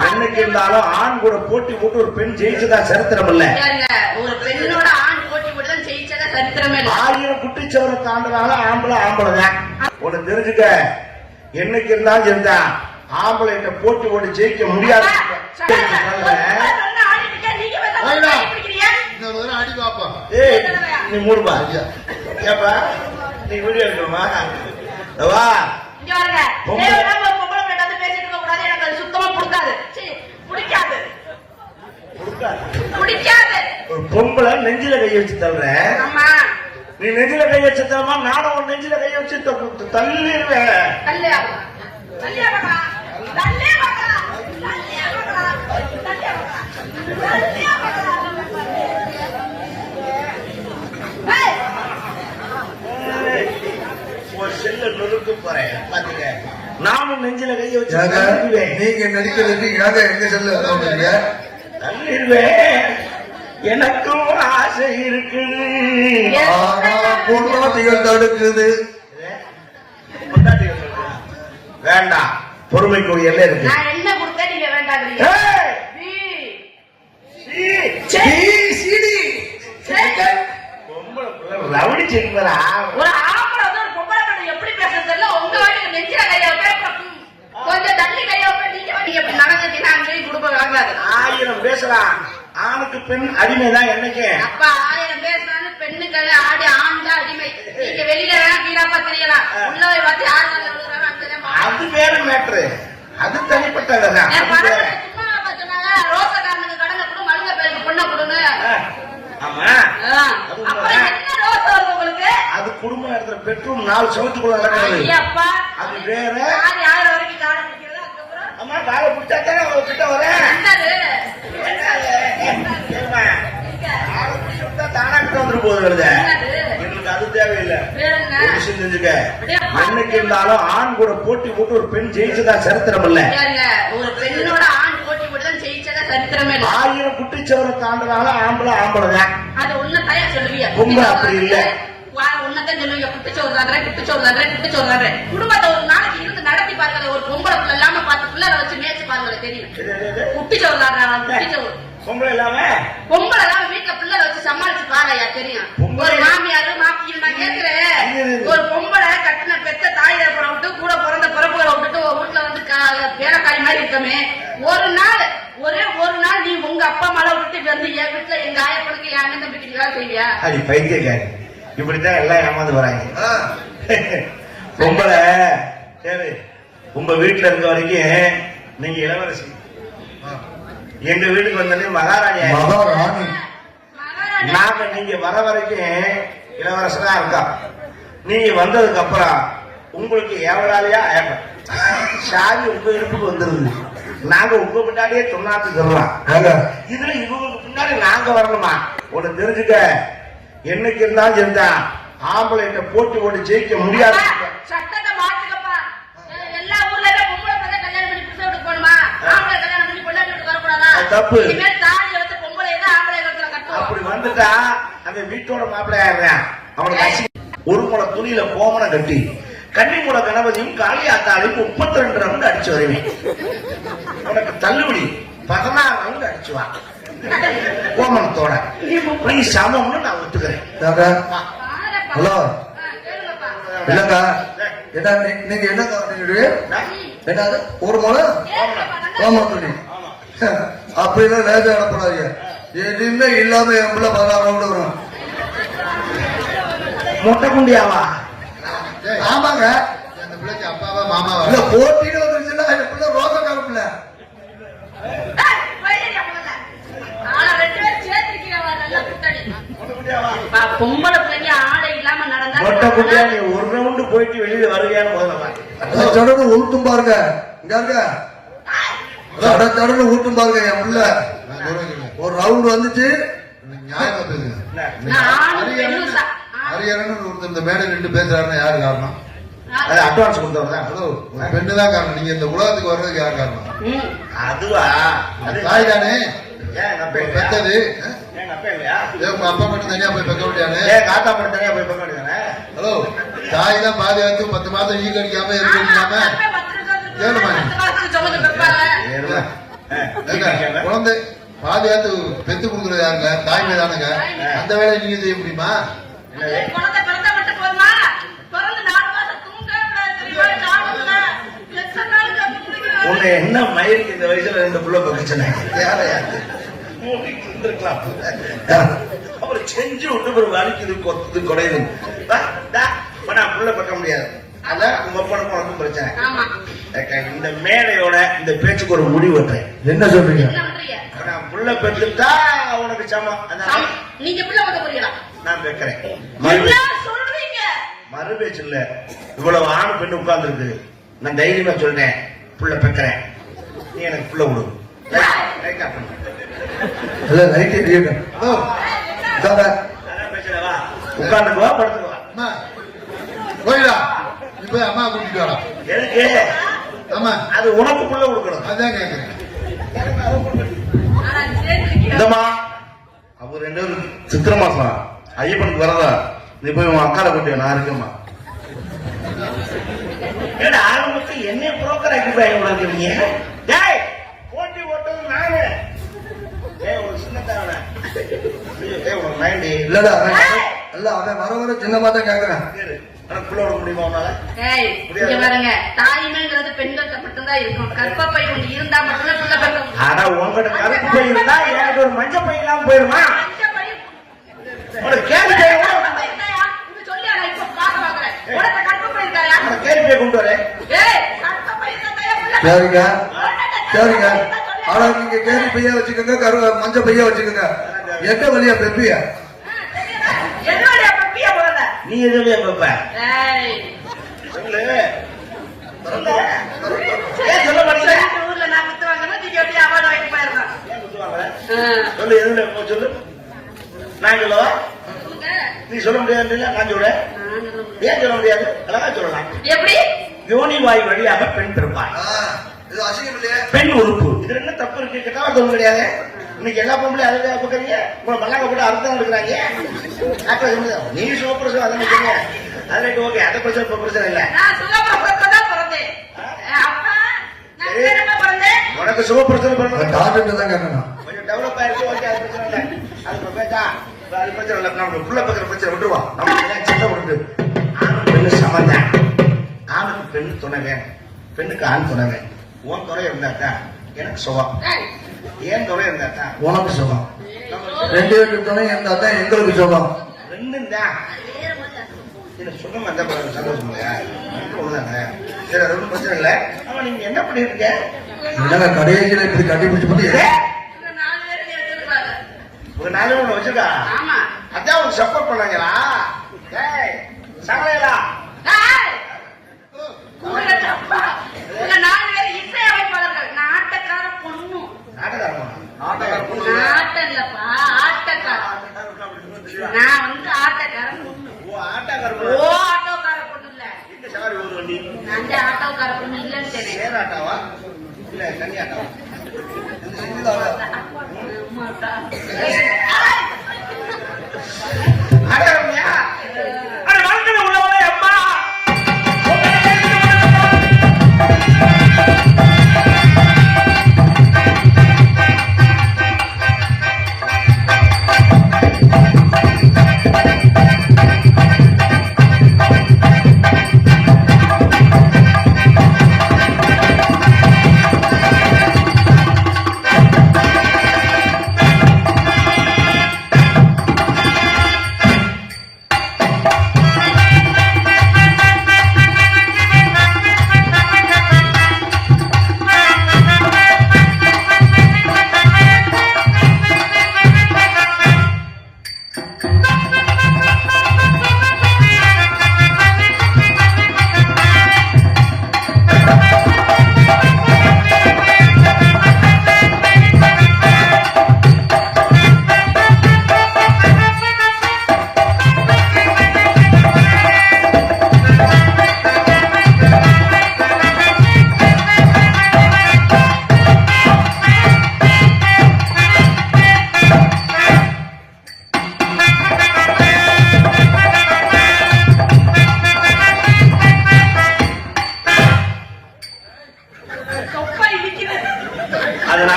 என்னைக்கு இருந்தாலும் ஆண் கூட போட்டி போட்டு ஒரு பெண் ஜெயிச்சதா சரித்திரம் இல்ல. ஒரு பெண்ணோட ஆண் போட்டி போட்டு தான் ஜெயிச்சதா சரித்திரமே இல்ல. 1000 குட்டிச்சவரை தாண்டினாலும் ஆம்பளை தான். உனக்கு தெரிஞ்சுக்க, என்னைக்கு இருந்தாலும் இருந்தான் ஆம்பளைகிட்ட போட்டி போட்டு ஜெயிக்க முடியாது. நீ மூடுப்பா. ஏப்பா நீ வீடியோ எடுக்கணுமா? பொம்பளை நெஞ்சில கை வச்சு தள்ளுற, நீ நெஞ்சில கை வச்சு தரமா, நானும் உன் நெஞ்சில கை வச்சு தள்ளிடுவேன். செல்ல நொறுக்க போறேன் பாத்துக்க. நானும் நெஞ்சில கைய வச்சு நீங்க நடிக்கிறதுக்கு எங்க செல்ல தள்ளிடுவேன். எனக்கும் ஆசை இருக்குது, பொண்டாட்டிகள் தடுக்குது. வேண்டாம், பொறுமைக்கு ஒரு எல்லை இருக்கு. என்ன கொடுத்த நீங்க வேண்டாம். ரவுடி செல்வரா ஒரு ஆம்பளை வந்து ஒரு பொம்பளை எப்படி பேசுறது தெரியல. உங்க வாட்டி நெஞ்சில கைய கொஞ்சம் தள்ளி கைய நீங்க நடந்தீங்கன்னா அங்கே குடும்பம் வாங்காது. 1000 பேசலாம், ஆணுக்கு பெண் அடிமைதான். என்னைக்கு அப்பா 1000 பேசுறான்னு பெண்ணுக்கு ஆடி ஆண் தான் அடிமை. நீங்க வெளியில வேணா வீடாப்பா தெரியலாம், உள்ள பார்த்து யாரு அது வேற மேட்ரு, அது தனிப்பட்டதான். சும்மா சொன்னாங்க ரோசக்காரனுக்கு கடனை கொடு, மழுங்க பேருக்கு பொண்ணை கொடுங்க. ஆமா, அது குடும்ப இடத்துல பெட்ரூம் 4 சவத்துக்குள்ள நடக்கிறது. அது வேற. அம்மா காலை பிடிச்சாத்தானே கிட்ட வரேன். தானா கிட்ட வந்துட்டு போகுது. எங்களுக்கு அது தேவையில்லை. விஷயம் தெரிஞ்சுக்க, என்னைக்கு இருந்தாலும் ஆண் கூட போட்டி போட்டு ஒரு பெண் ஜெயிச்சதா சரித்திரம் இல்ல. ஒரு பெண்ணோட ஆண் போட்டி போட்டு தான் ஜெயிச்சதா சரித்திரமே இல்ல. 1000 குட்டிச்சவரை தாண்டினாலும் ஆம்பளை தான். அது ஒண்ணு தயா சொல்லுவீங்க. பொம்பளை அப்படி இல்ல. உன்னதான் சொல்லுவீங்க, குட்டிச்சோறு தாங்க. குடும்பத்தை ஒரு நாளைக்கு இருந்து நடத்தி பாருங்க. ஒரு பொம்பளை பிள்ளை இல்லாம பார்த்து பிள்ளை வச்சு மேய்ச்சி பாருங்க, தெரியும். குட்டிச்சோறு தாங்க. பொம்பளை இல்லாம வீட்டுல பிள்ளை வச்சு சமாளிச்சு பாருயா, தெரியும். ஒரு மாமியாரு நான் கேட்கிறேன், ஒரு பொம்பளை கட்டின பெத்த தாய் தகப்பனை விட்டு கூட பிறந்த பிறப்புகளை விட்டுட்டு ஒரு வீட்டுல வந்து வேலைக்காரி மாதிரி இருக்கமே, ஒரே ஒரு நாள் நீ உங்க அப்பா அம்மாவை விட்டுட்டு வந்து என் வீட்டுல எங்க ஆயப்பனுக்கு என் அண்ணன் தம்பிக்கு வேலை செய்வியா? அது பைத்தியக்காரி. இப்படித்தான் எல்லாம் ஏமாந்து வராங்க. பொம்பளை சரி, உங்க வீட்டுல இருக்க வரைக்கும் நீங்க இளவரசி, எங்க வீட்டுக்கு வந்தே மகாராணி. நாம நீங்க வர வரைக்கும் இளவரசனா இருக்கா. நீங்க வந்ததுக்கு அப்புறம் உங்களுக்கு எவ்வளாலையா சாவி உங்க இடுப்புக்கு வந்துருது. நாங்க உங்க பின்னாடியே தொண்ணாத்து சொல்லலாம். இதுல இவங்களுக்கு பின்னாடி நாங்க வரணுமா? உனக்கு தெரிஞ்சுக்க, என்னைக்கு இருந்தாலும் இருந்தா ஆம்பளைகிட்ட போட்டி போட்டு ஜெயிக்க முடியாது. சட்டத்தை மாத்துக்கப்பா. எல்லா ஊர்ல பொம்பளை பையன் கல்யாணம் பண்ணி புருஷன் வீட்டுக்கு போகணுமா? ஆம்பளை கல்யாணம் பண்ணி பொண்ணாட்டி வீட்டுக்கு வரக்கூடாதா? தப்பு. இனிமேல் தாலி எடுத்து பொம்பளை தான் ஆம்பளை இடத்துல கட்டுவோம். அப்படி வந்துட்டா அந்த வீட்டோட மாப்பிள்ளையா இருக்கான். அவனுக்கு ஒரு முளை துணியில கோமனை கட்டி கன்னிமுள கணபதியும் காளியாத்தாலையும் 32 ரவுண்ட் அடிச்சு வருவேன். உனக்கு தள்ளுபடி 16 ரவுண்ட் அடிச்சுவா கோமனத்தோட. நீ சமம்னு நான் ஒத்துக்கிறேன். ஹலோ, இல்லக்கா, நீங்க என்னக்கா என்னது ஒரு முளை கோம துணி அப்படிலாம் லேசா அனுப்படாதீங்க. எதுவுமே இல்லாம என் பிள்ளை 16 ரவுண்ட் வரும். மொட்டை குண்டியாவா? ஆமாங்க, அந்த பிள்ளைக்கு அப்பாவா மாமாவா? இல்ல போட்டின்னு வந்துருச்சுன்னா அந்த பிள்ளை ரோசக்கார பிள்ளை. பொம்பளை பிள்ளைங்க ஆடை இல்லாம நடந்தா மொட்டை குண்டியா நீ ஒரு ரவுண்டு போயிட்டு வெளியில வருவியான்னு முதல்ல தொடர்ந்து ஊட்டும் பாருங்க. இங்க தடன்னு ஊட்டும் பாருங்க. என் பிள்ளை ஒரு ரவுண்ட் வந்துச்சு. நியாயமா பேசுங்க. ஹரிஹரன் ஒருத்தர் இந்த மேடை நின்று பேசுறாருன்னா யாரு காரணம்? அட்வான்ஸ் கொடுத்தவங்க பெண்ணுதான் காரணம். நீங்க இந்த உலகத்துக்கு வர்றதுக்கு யார் காரணம்? அதுவா? தாய் தானே பெத்தது. உங்க அப்பா மட்டும் தனியா போய் பெக்க வேண்டியானே? காத்தா மட்டும் தனியா போய் பெக்க வேண்டியானே? ஹலோ, தாய் தான் பாதுகாத்து 10 மாதம் ஈ கடிக்காம இருக்காம கேளுமா? குழந்தை பாதுகாத்து பெத்து கொடுக்குறது யாருங்க? தாய்மை தானுங்க. அந்த வேலையை நீங்க செய்ய முடியுமா? குழந்தை பிறந்தா மட்டும் போதுமா? பிறந்து 4 மாசம் தூங்க தெரியுமா? சாப்பிடுங்க. எத்தனை நாளுக்கு அப்படி குடிக்கிறோம்? உன்னை என்ன மயிருக்கு இந்த வயசுல 2 புள்ள பிரச்சனை யாரையா? இருந்திருக்கலாம். அவர் செஞ்சு விட்டு ஒரு வலிக்குது கொத்துது குறையுது. புள்ள பக்க முடியாது. அதான் உங்க உனக்கும் பிரச்சனை. ஆமா. இந்த மேடையோட இந்த பேச்சுக்கு ஒரு முடிவு வெட்டுறேன். என்ன சொல்றீங்க? என்ன பண்றீங்க? நான் புள்ள பெற்றுட்டா உனக்கு சமம். நீங்க புள்ள பக்க போறீங்களா? நான் பெக்கிறேன். என்ன சொல்றீங்க? மறு பேச்சு இல்ல. இவ்வளவு ஆண் பெண்ணு உட்கார்ந்து இருக்கு. நான் தைரியமா சொல்றேன், புள்ள பெக்கிறேன். நீ எனக்கு புள்ள கொடு. இல்ல ரைட் இருக்கு. அதான் பேசுறவா. உட்கார்ந்துக்குவா படுத்துக்குவா. போயிடா. நீ போய் அம்மா கூட்டிட்டு வரா. எதுக்கு? ஆமா, அது உனக்கு புள்ள கொடுக்கணும். அதான் கேக்குறேன். இந்தமா அவர் 2 பேரும் சித்திரை மாசம் ஐயப்பனுக்கு வரதா. நீ போய் உன் அக்கால கொண்டு நான் இருக்கேம்மா. ஏன்னா ஆரம்பத்தில் என்னைய புரோக்கர் ஆக்கிட்டு நீங்க போட்டி ஓட்டது நானு. ஒரு சின்னத்தான உனக்கு மைண்ட் இல்லடா. இல்ல அவன் வர வர சின்னமா தான் கேக்குறேன். புள்ளோட முடியுமா உன்னால? இங்க பாருங்க, தாய்மைங்கிறது பெண்கள்கிட்ட மட்டும்தான் இருக்கும். கற்பப்பை ஒண்ணு இருந்தா மட்டும்தான் புள்ள பெறும். ஆனா உங்ககிட்ட கருப்பு பை இருந்தா எனக்கு ஒரு மஞ்ச பை இல்லாம போயிருமா? கேள்வி சொல்லி ஆனா இப்ப பாக்க பாக்குறேன். உனக்கு கற்பப்பை இருக்காயா? கேள்வி கொண்டு வரேன். சரிங்க சரிங்க. ஆனா நீங்க கேரி பையா வச்சுக்கோங்க, மஞ்ச பையா வச்சுக்கோங்க. எட்ட வழியா பெப்பியா? என்னோட பெப்பியா போல நீ எதுலயா பெப்ப? சொல்லு. சொல்ல மாட்டீங்க. ஊர்ல நான் குத்து வாங்கினா நீங்க எப்படி அவார்டு வாங்கி போயிருக்கோம். சொல்லு எதுல சொல்லு. நான் சொல்லவா? நீ சொல்ல முடியாது. நான் சொல்றேன். ஏன் சொல்ல முடியாது? அழகா சொல்லலாம். எப்படி? யோனி வாய் வழியாக பெண் பிறப்பாய். பெண் உறுப்பு. இதுல என்ன தப்பு இருக்கு? கேட்டா சொல்ல முடியாது. இன்னைக்கு எல்லா பொம்பளையும் அதுதான் பாக்குறீங்க. உங்களை மல்லாக்க போட்டு அர்த்தம் எடுக்கிறாங்க. நீ சுகப்பிரசவம் அதை சொல்லுங்க. அதுல ஓகே, அதை பிரச்சனை பிரச்சனை இல்ல. உனக்கு சுகப்பிரசவம் கொஞ்சம் டெவலப் ஆயிருக்கு. ஓகே, அது பிரச்சனை இல்லை. அது பேச்சா அது பிரச்சனை இல்லை. நம்ம புள்ள பக்கிற பிரச்சனை விட்டுருவோம். நம்ம சண்டை கொடுத்து ஆண் பெண்ணு சமந்தான். ஆணுக்கு பெண்ணு துணை வேணும், பெண்ணுக்கு ஆண் துணை வேணும். உன் துறை இருந்தாக்கா எனக்கு சுகம், ஏன் துறை இருந்தாக்கா உனக்கு சுகம். 2 பேருக்கு துணை இருந்தா தான் எங்களுக்கு சுகம். 2 தான் சுகம். அந்த சந்தோஷம் இல்லையா? ஒண்ணுதாங்க. சரி, அது ஒன்றும் பிரச்சனை இல்லை. ஆமா, நீங்க என்ன பண்ணிருக்கீங்க? கடைசியில இப்படி கட்டி பிடிச்சு போட்டு ஒரு 4 ஒண்ணு வச்சிருக்கா. அதான் உனக்கு சப்போர்ட் பண்ணாங்களா? சகலையா நாட்டக்கார பொண்ணு. நாட்டக்கார பொண்ணு இல்லப்பா, ஆட்டக்கார. நான் வந்து ஆட்டக்கார பொண்ணு. ஆட்டோக்கார பொண்ணு இல்ல. அந்த ஆட்டோக்கார பொண்ணு இல்லன்னு சேர் ஆட்டாவா இல்ல கன்னி ஆட்டாவா?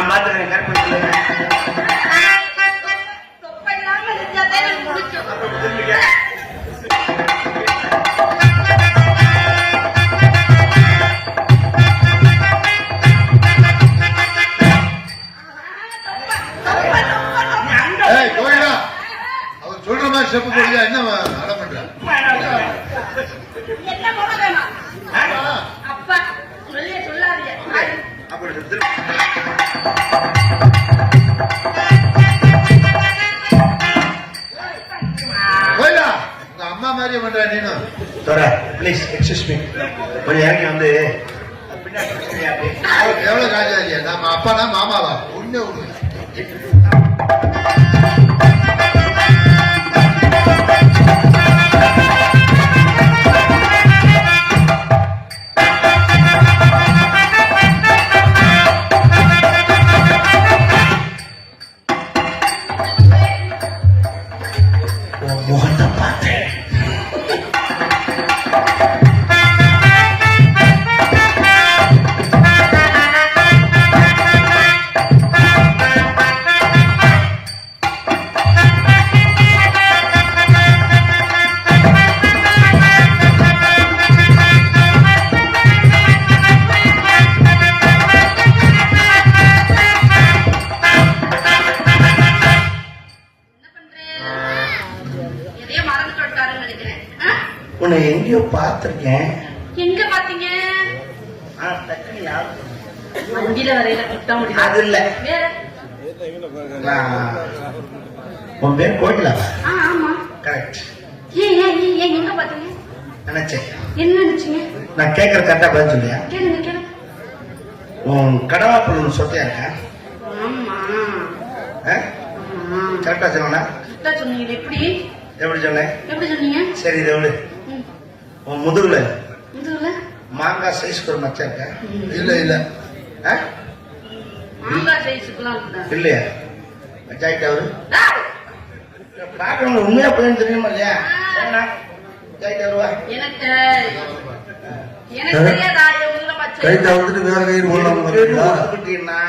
நான் பாத்துக்கிறேன் கருப்பு தொப்பை இல்லாம இருந்தாதான் எனக்கு பிடிக்கும். ஏய் கோயிலா அவர் சொல்ற மாதிரி ஸ்டெப் போடுங்க. என்ன அடம் பண்ற? என்ன போட வேணாம் அப்பா சொல்லியே சொல்லாதீங்க. கோயிலா உங்க அம்மா மாதிரியே பண்ற நீனும். ப்ளீஸ் எக்ஸ்கியூஸ் மீ கொஞ்சம் இறங்கி வந்து எவ்வளவு ராஜா இல்லையா? நம்ம அப்பானா மாமாவா? ஒண்ணே ஒண்ணு. முகத்தை பார்த்தேன் உன்னை எங்கேயோ பார்த்திருக்கேன். எங்க பாத்தீங்க? டக்குனு யாரு? வண்டியில வரையில குட்டா முடியும். அது இல்ல. வேற? உன் பேர் கோகிலா? ஆமா. கரெக்ட். ஏன் எங்க பாத்தீங்க? நினைச்சேன். என்ன நினைச்சீங்க? நான் கேட்கற கரெக்டா பதில் சொல்லியா? கேளுங்க. உன் கடவாப்பூர் சொத்தையா இருக்கா? ஆமா. கரெக்டா சொன்னா? கரெக்டா சொன்னீங்க. எப்படி சொன்னேன்? எப்படி சொன்னீங்க? சரி இதை விடு. உன் முதுகுல முதுகுல மாங்காய் சைஸ்க்கு ஒரு மச்சம் இருக்கா? இல்ல இல்ல மாங்காய் சைஸுக்குலாம் இருக்குதா? இல்லையா? ஜாயிட்டா அவரு பாக்கணும் உண்மையா போயின்னு தெரியுமா இல்லையா? ஜாயிட்டா வருவா? எனக்கு தெரியாதா? எவ்வளவு பச்சை கைட்ட வந்துட்டு வேற கைடு போடலாம் ஒத்துக்கிட்டீங்கன்னா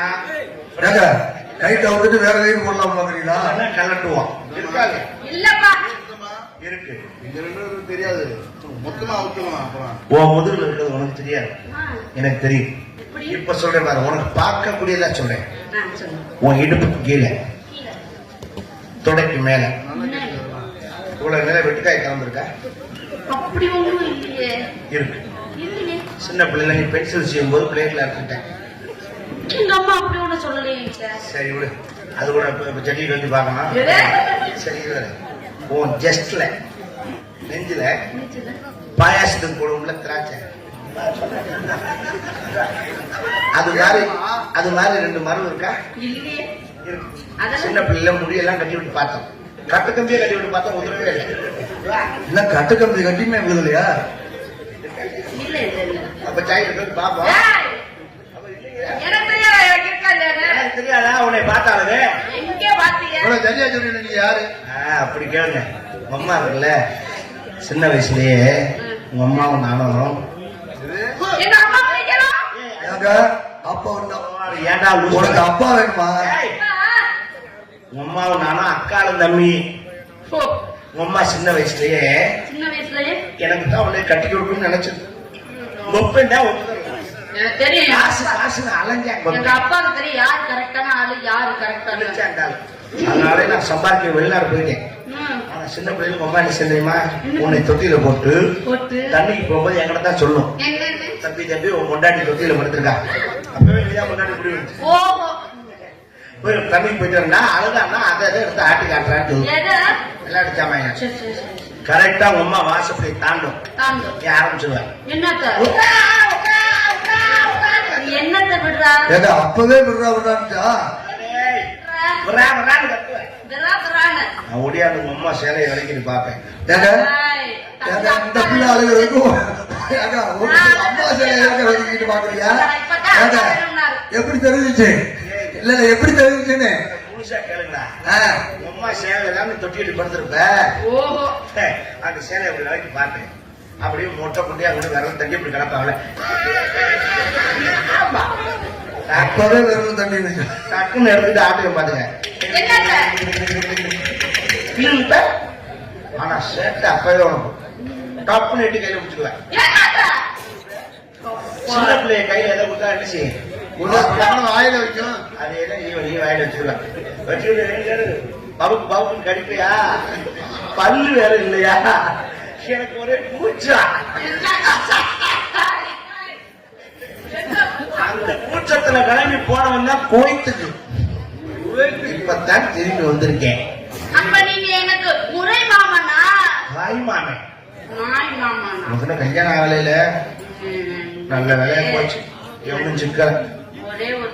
கைட்ட வந்துட்டு வேற கைடு போடலாம் பாக்குறீங்களா? கலட்டுவோம். இருக்காது இல்லப்பா. இருக்கு. தெரியாது. மொத்தமா ஊத்துமா? உன் முதுகுல இருக்கிறது உனக்கு தெரியாது, எனக்கு தெரியும். எப்படி? இப்ப சொல்றேன் பாரு, உனக்கு பார்க்கக்கூடியதா சொல்றேன். சொல்லுங்க. உன் இடுப்புக்கு கீழே தொடைக்கு மேல இவ்வளவு மேல வெட்டுக்காய் கலந்துருக்கா? அப்படி ஒண்ணும் இல்லையே. இருக்கு. இல்லையே. சின்ன பிள்ளைல நீ பென்சில் செய்யும் போது பிளேட்ல இருக்கிட்டேன். எங்க அம்மா அப்படி ஒண்ணு சொல்லலையே. சரி விடு, அது கூட இப்ப ஜட்டியில் வந்து பார்க்கலாம். சரி உன் ஜஸ்ட்ல நெஞ்சில பாயாசத்துக்கு போடுவோம்ல திராட்சை, அது மாதிரி 2 மரம் இருக்கா? இல்லையே. இருக்கு. சின்ன பிள்ளைல முடியெல்லாம் கட்டி விட்டு பார்த்தோம், கட்டு கம்பியே கட்டி விட்டு பார்த்தோம், உதவவே இல்லை. இல்ல கட்டு கம்பி கட்டியுமே விழுதலையா? இல்ல. அப்ப சாய் பாப்போம். எனக்கு தெரியாதா? எனக்கு இருக்கா இல்லையா? எனக்கு தெரியாதா? உன்னை பார்த்தாலுங்க எங்கே பாத்தீங்க? சரியா சொன்னீங்க. நீங்க யாரு? அப்படி கேளுங்க. உங்க அம்மா இருக்குல்ல, சின்ன வயசுலயே உங்க அம்மாவும் நானும் எங்க அம்மா பிடிக்கலாம். ஏங்க அப்பா ஏண்டா உனக்கு அப்பா வேணுமா? உங்க அம்மாவும் நானும் அக்காலும் தம்பி. உங்க அம்மா சின்ன வயசுலயே எனக்கு தான் உன்னை கட்டி கொடுக்கணும்னு நினைச்சது. எனக்கு தெரியும். காசு அலைஞ்சாங்க. எங்க அப்பாவுக்கு தெரியும் யாரு கரெக்டான ஆளு, யாரு கரெக்டான. அதனால நான் சம்பாதிக்க வெளிநாடு போயிட்டேன். ஆனா சின்ன பிள்ளைகளுக்கு ரொம்ப என்ன தெரியுமா, உன்னை தொட்டியில போட்டு தண்ணிக்கு போகும்போது எங்கிட்ட தான் சொல்லும், தம்பி உன் கொண்டாடி தொட்டியில படுத்திருக்கா. அப்பவே நீதான் கொண்டாடி முடிவு தண்ணிக்கு போயிட்டு அழுதான்னா அதை எடுத்து ஆட்டி காட்டுறான்னு விளையாட்டு சாமாங்க. கரெக்டா உங்க அம்மா வாசப்படி தாண்டும் ஆரம்பிச்சிருவேன். என்னத்தை விடுறா? அப்பவே விடுறா ஒடியாண்டு உங்க அம்மா சேலையை விலைக்கு பாப்பேன். இந்த பிள்ளை அழுகிறதுக்கும் அம்மா சேலையை பாக்குறியா? எப்படி தெரிஞ்சிச்சு? இல்ல எப்படி தெரிஞ்சுன்னு முழுசா கேளுங்களா? அம்மா சேலை எல்லாம் தொட்டிட்டு படுத்திருப்ப, அந்த சேலை அப்படி விலைக்கு பார்த்தேன். அப்படியே மொட்டை குட்டியா கொண்டு விரல தட்டி இப்படி கிடப்பாங்களே. அப்பவே வெறும் தண்ணி இருக்கு. டக்குன்னு எடுத்துட்டு ஆட்டையும் பாத்துங்க என்னங்க இல்ல ஆனா சேட்டை அப்பவே உனக்கு டப்புன்னு எட்டு கையில பிடிச்சிக்குவேன். என்னங்க சின்ன பிள்ளைய கையில எதை கொடுத்தா என்ன செய்யும்? வாயில வைக்கும். அதேதான் நீ வாயில வச்சுக்கலாம். வச்சுக்கிட்டு பவுக்கு கடிப்பியா? பல்லு வேற இல்லையா? எனக்கு ஒரே பூச்சா. அந்த கூச்சத்துல கிளம்பி போனவன் தான் கோயத்துக்கு. இப்பதான் திரும்பி வந்திருக்கேன். அப்ப நீங்க எனக்கு முறை மாமனா வாய் மாமன் நாய் மாமனா உனக்கு கல்யாணம் ஆகலையில நல்ல வேலையா போச்சு. எவனும் சிக்கல ஒரே ஒரு